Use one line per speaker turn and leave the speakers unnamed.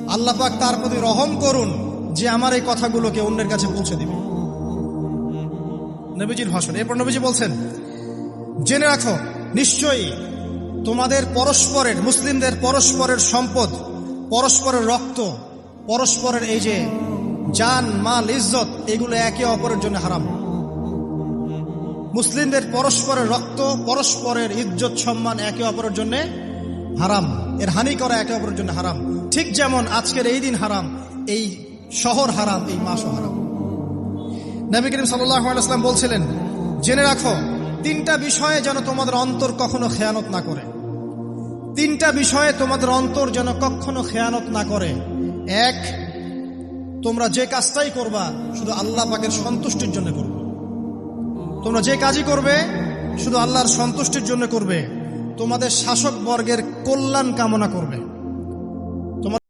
আল্লাহ পাক তার প্রতি রহম করুন যে আমার এই কথাগুলোকে অন্যের কাছে পৌঁছে দিবে। নবীজির ভাষণ। এরপর নবীজি বলছেন, জেনে রাখো নিশ্চয়ই তোমাদের পরস্পরের, মুসলিমদের পরস্পরের সম্পদ, পরস্পরের রক্ত, পরস্পরের এই যে জান মাল ইজ্জত, এগুলো একে অপরের জন্য হারাম। মুসলিমদের পরস্পরের রক্ত, পরস্পরের ইজ্জত সম্মান একে অপরের জন্য হারাম, এর হানি করা একে অপরের জন্য হারাম। ঠিক যেমন আজকের এই দিন হারাম, এই শহর হারাম, এই মাসও হারাম। নবী করিম সাল্লাল্লাহু আলাইহি ওয়াসাল্লাম বলছিলেন, জেনে রাখো তিনটা বিষয়ে যেন তোমাদের অন্তর কখনো খেয়ানত না করে। তিনটা বিষয়ে তোমাদের অন্তর যেন কখনো খেয়ানত না করে। এক, তোমরা যে কাজটাই করবা শুধু আল্লাহ পাকের সন্তুষ্টির জন্য করবে। তোমরা যে কাজই করবে শুধু আল্লাহর সন্তুষ্টির জন্য করবে। তোমাদের শাসক বর্গের কল্যাণ কামনা করবে।